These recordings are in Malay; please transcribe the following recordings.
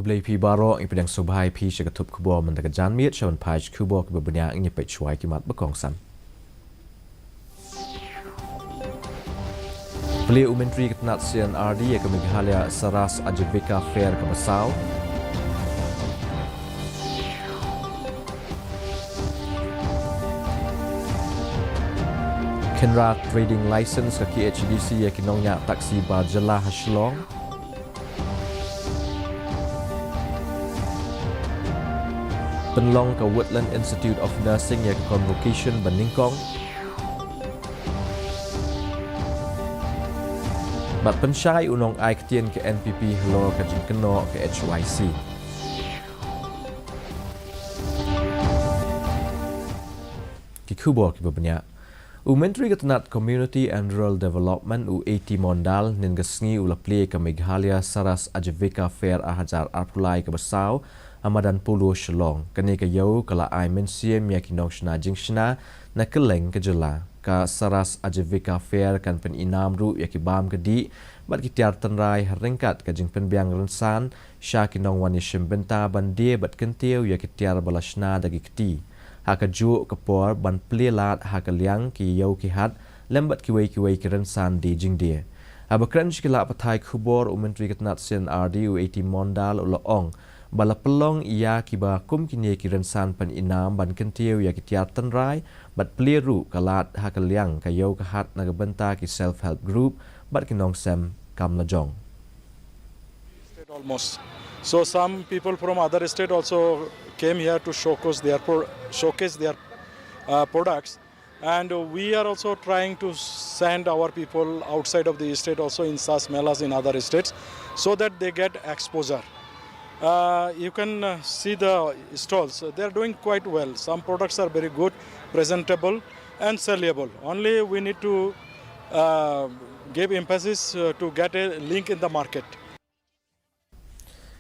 blei pi baro ing pedang subhai pi shagatup kubo mandagajan miet shawan paj kubo ke bebunya ing pe chuai kimat bekong san. Beli Menteri Ketenat CNRD ke Meghalaya Saras Ajivika Fair ke Basau. Kenra Trading License ke KHDC ya kinongnya taksi Barjala Hashlong. Penlong ke Woodland Institute of Nursing ya ke Convocation Beningkong. Bat pensyai unong ai ketien ke NPP hello ke jengkeno ke HYC. Kikubo ki bebanyak. Menteri Ketenat Community and Rural Development U80 Mondal ningasngi ulapli ke Meghalaya Saras Ajivika Fair ahajar arpulai ke Basau amadan puluh Shalong kini ke yau kala ai mensiem ya kinong shna jingshna na keleng ke jela ka Saras Ajivika Fair kan pen inam ru ya ki bam ke di bat ki tiar tenrai haringkat ke jing pen biang rensan sya kinong wani shimbenta bandie bat kentiu ya ki tiar balashna dagi keti haka ju kapor ban plelat haka liang ki yau ki hat lembat ki wei ki rensan di jing dia abakran shikila patai khubor Menteri Ketenat CNRD U80 Mondal ulaong bala pelong ia kiba kum kini ki rensan pan inam ban kentiu ya ki tiar tenrai bat pleru kalat haka liang ka yau ka hat naga benta ki self help group bat kinong sem kam lajong almost. So some people from other state also came here to showcase their products, and we are also trying to send our people outside of the state also in such melas in other states so that they get exposure. You can see the stalls, they are doing quite well. Some products are very good, presentable and sellable. Only we need to give emphasis to get a link in the market.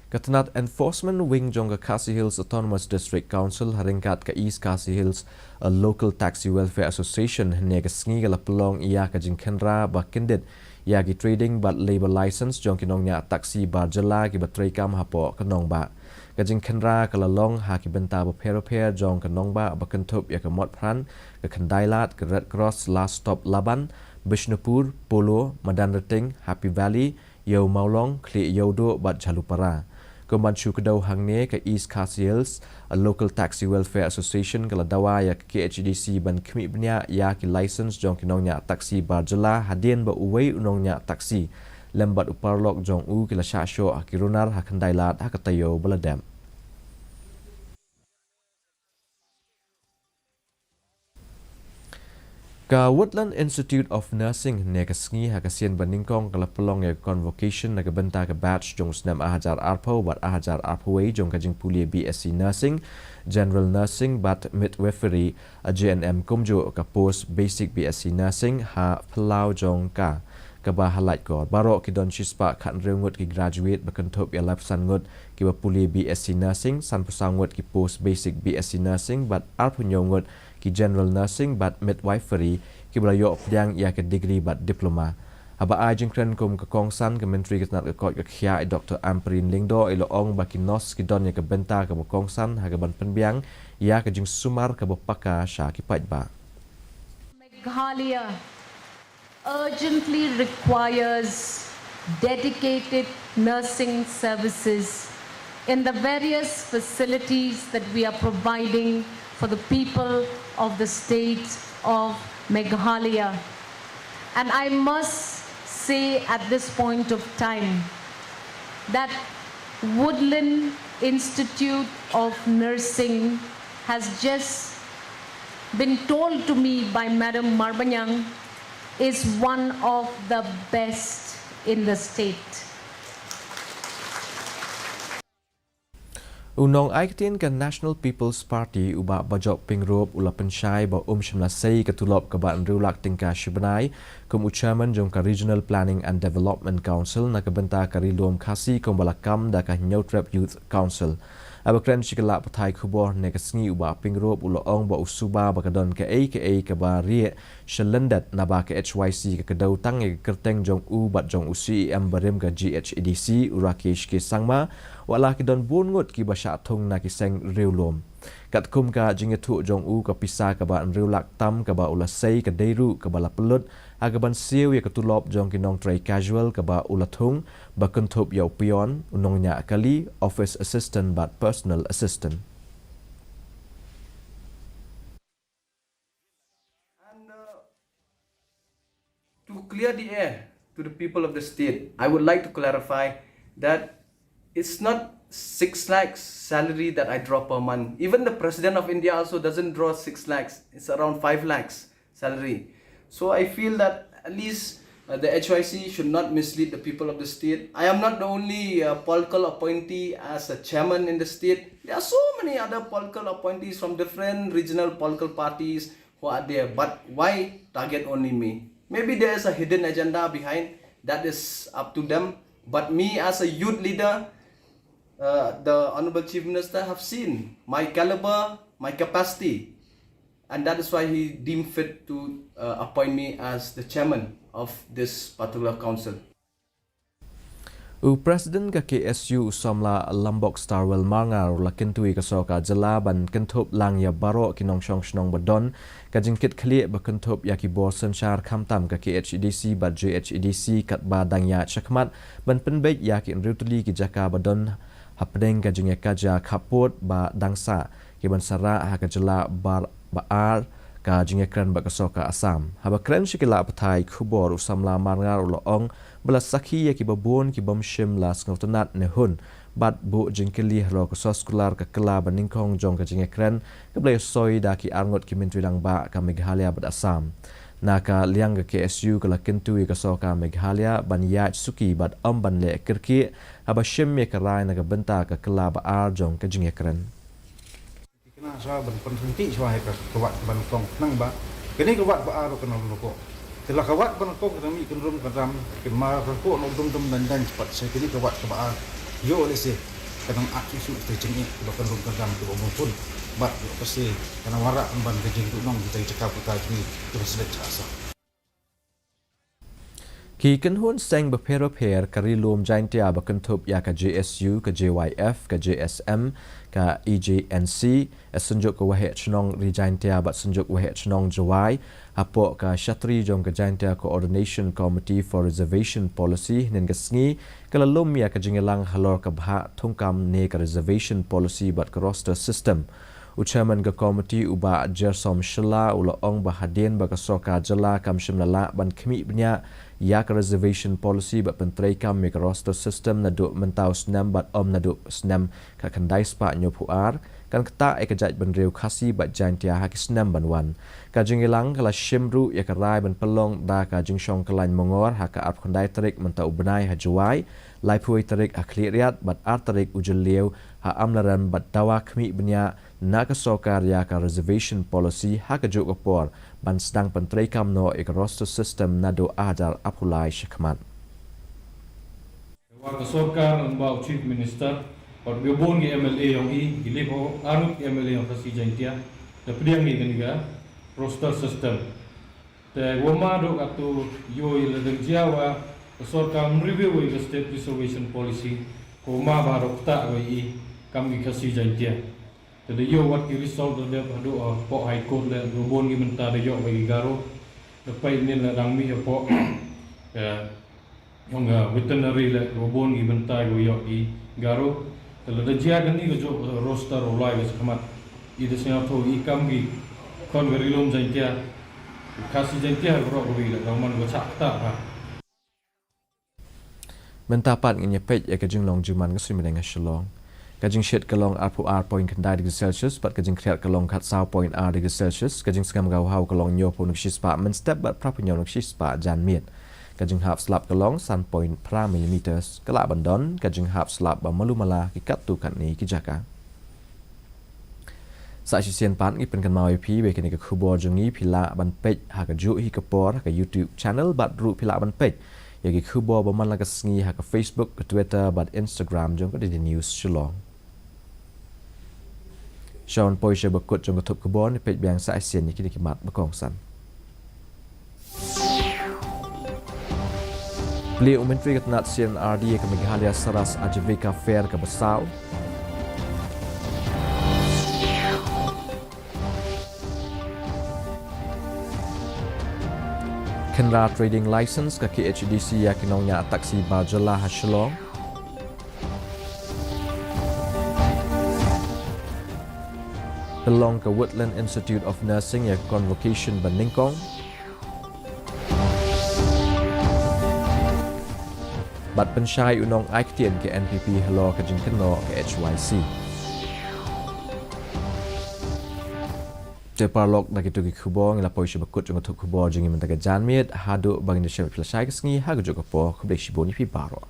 Ketenat Enforcement Wing Jongga Khasi Hills Autonomous District Council haringkat ke East Khasi Hills a local taxi welfare association nega sngi la pelong ia ka jingkenra ba kendit ia ki trading but labor license jong kinongnya taksi barjala ki batrai kam hapo kanong ba ka jingkenra kala long ha ki benta ba per jong kanong ba kentup ya ka mot pran ka khandailat ka Red Cross last stop Laban Bishnupur Polo Madan Reting Happy Valley Yo Maulong Kli Yodo bat Jalupara Kemanchu kedau hangne ke East Khasi Hills, a local taxi welfare association kala dawa ya ke KHDC ban kemi bnya ya ki license jong kinongnya taksi barjala hadien ba uwei unongnya taksi lembat uparlok jong u kila shasho akirunar hakandailat hakatayo baladam. Ka Woodland Institute of Nursing nekasngi hakasian baningkong kala pelong ya convocation naga benta ke batch jong snam ahajar arpo bat ahajar arpoway jong kajing pulia BSc Nursing General Nursing bat midwifery JNM kumjo ka post basic BSc Nursing ha pelau jong ka ba halat ko baro ki don chispa khan reungut ki graduate bakentup ya lap sangut ki ba pulia BSc Nursing san pusangut ki post basic BSc Nursing bat arpunyongut ki General Nursing bat midwifery ki belayo pedang ia ke degree bat diploma aba ajing kren kum ke kongsan ke Menteri Ketenat ke kot ke khia Dr. Amprin Lingdo iloong baki nos ki don ya ke benta ke kongsan ha ke ban penbiang ia ke jing sumar ke bopaka sha ki pajba Meghalaya urgently requires dedicated nursing services in the various facilities that we are providing for the people of the state of Meghalaya. And I must say at this point of time that Woodland Institute of Nursing has just been told to me by Madam Marbanyang is one of the best in the state. Unong aiktien kan National People's Party uba bajok pingrop ula pensyai ba shimlasei ketulop ke ba nriulak tingka shibanai kum chairman jong ka Regional Planning and Development Council na kebenta karilom Khasi kum balakam da ka Neutrap Youth Council abakren shikala patai khubor ne kasngi uba pingrop ula ong ba usuba ba kadon ke ke ba rie shalendat na ba ke HYC ke kedau tang ke kerteng jong u bat jong usi barim ka GHDC urakesh ke sangma wala ki don bun ngut ki basha thung na ki seng riu lom kat kum ka jinge thu jong u ka pisa ka ba riu lak tam ka ba ula sei ka deiru ka ba la pelut aga ban siu ya ka tulop jong ki nong tray casual ka ba ula thung ba kunthop yau pion unong nya kali office assistant but personal assistant. To clear the air to the people of the state, I would like to clarify that it's not 6 lakhs salary that I draw per month. Even the President of India also doesn't draw 6 lakhs. It's around 5 lakhs salary. So I feel that at least the HYC should not mislead the people of the state. I am not the only political appointee as a chairman in the state. There are so many other political appointees from different regional political parties who are there. But why target only me? Maybe there is a hidden agenda behind. That is up to them. But me as a youth leader, the Honorable Chief Minister have seen my caliber, my capacity, and that is why he deemed fit to appoint me as the chairman of this particular council. President ka KSU somla Lombok Starwell Mangar la kentui ka soka jala ban kenthop lang ya baro kinong shong shnong badon ka jingkit khlie ba kenthop ya ki bor sanchar khamtam ka KHEDC ba JHEDC kat ba dangya chakmat ban penbe ya ki rutuli ki jaka badon hapdeng ka jingya kaja khapot ba dangsa ki ban sara ha ka jala bar baar ka jingya kran ba ka soka Assam haba kran shikila pathai khubor usamla mangar uloong bala sakhi ya ki babon ki bom shim la sngotonat ne hun bat bu jingkeli ro ko soskular ka kala baningkong jong ka jingekren ka blay soi da ki arngot ki mintri lang ba ka Meghalaya bat Assam naka liang ka KSU ka lakentu ka so ka Meghalaya ban ya suki bat ban le kirki aba shim me ka rai na ka benta ka kala ba ar jong ka jingekren kena sa ban penting so hai ka kawat ban kong nang ba kini kawat ba ar ka no ko telah kawat penakok kami kenrum kadam kemar ko no dum dan cepat saya kini kawat kebaan yo oleh se kadang aksu terjengik bahkan rum kadam tu pun bat pasti karena warak ban kejing tu nong kita cakap kita ni terus lecasa ki kan hun seng ba pher kari lom jaintia ba kan thop ya ka JSU ka JYF ka JSM ka EJNC asunjuk ka wahe chnong ri jaintia ba sunjuk wahe chnong jawai apo ka shatri jong ka jaintia coordination committee for reservation policy nen ga sngi kala lom ya ka jingelang halor ka bha thungkam ne ka reservation policy but ka roster system Chairman ka committee uba Jersom Shila ula ong bahadien ba ka soka jala kam shimlala ban khmi bnya ya ka reservation policy ba pentrai kam me ka roster system na do mentau snam bat na do snam ka kandai spa nyopuar kan kata e ka jaj ban reu khasi ba jantia ha ki snam ban wan ka jingilang kala shimru ya ka rai ban pelong da ka jingshong kalain mongor ha ka ap kandai tarik mentau benai ha juai lai phui tarik akhliat bat ar tarik ujul leu ha amlaran bat dawa khmi bnya na ka sokar ya ka reservation policy ha ka juk opor ban sedang pentrai kam no ek roster system na do ajar apulai shikman wa ka sokar ambau chief minister or bibon gi MLA yong i gilipo anuk MLA yong Khasi jantia the priang ni ganiga roster system te woma do atu yo ile dengjawa ka sokar review the state reservation policy ko ma barok ta i kam gi Khasi jantia the yo what ki result the hadu po high court le robon gi menta de yo bagi garo the pai ni la rang mi po yong veterinary le robon gi menta go yo i garo the jia gani go roster olai ga khamat I de snya tho I kam gi kon veri lom jantia Khasi jantia ro go wi le roman go chakta ha mentapat ngi pej ya ka jinglong juman ga sui menga shalong kajing shet kalong apu r point kandai degree celsius but kajing kriat kalong kat saw point r degree celsius kajing skam gau hau kalong nyo pun kshis pa men step but prapu nyo kshis pa jan miet kajing half slap kalong sun point pra millimeters kala bandon kajing half slap ba malumala ki kat tu kat ni ki jaka sa sien pan ngi pen kan mau pi be kini ka khubo jungi phila ban pej ha ka ju hi ka por ka youtube channel but ru phila ban pej ya ki khubo ba man la ka sngi ha ka facebook ka twitter but instagram jong ka di news shulong Sean Poisha bakut jong ketup kebon ni pej biang sa Asian ni kini kimat bakong san. Pli Menteri Ketenat CNRD ke Meghalaya Saras Ajivika Fair ke Besau. Kenra Trading License ke KHDC yakinongnya taksi Bajala Hashlong. Pelong ke Woodland Institute of Nursing ya Convocation Beningkong. Bat pensyai unong aiktian ke NPP Helo ke Jingkeno ke HYC. Ceparlok na gitu kikubong ila poisyo bakut jung tuk kubo jingi mentaga janmit hadu bang Indonesia pilasai kesngi hagu juga po kublek shiboni pi baro.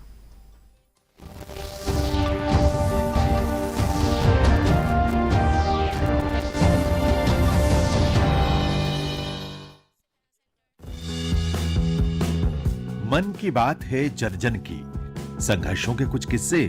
मन की बात है जन जन की, संघर्षों के कुछ किस्से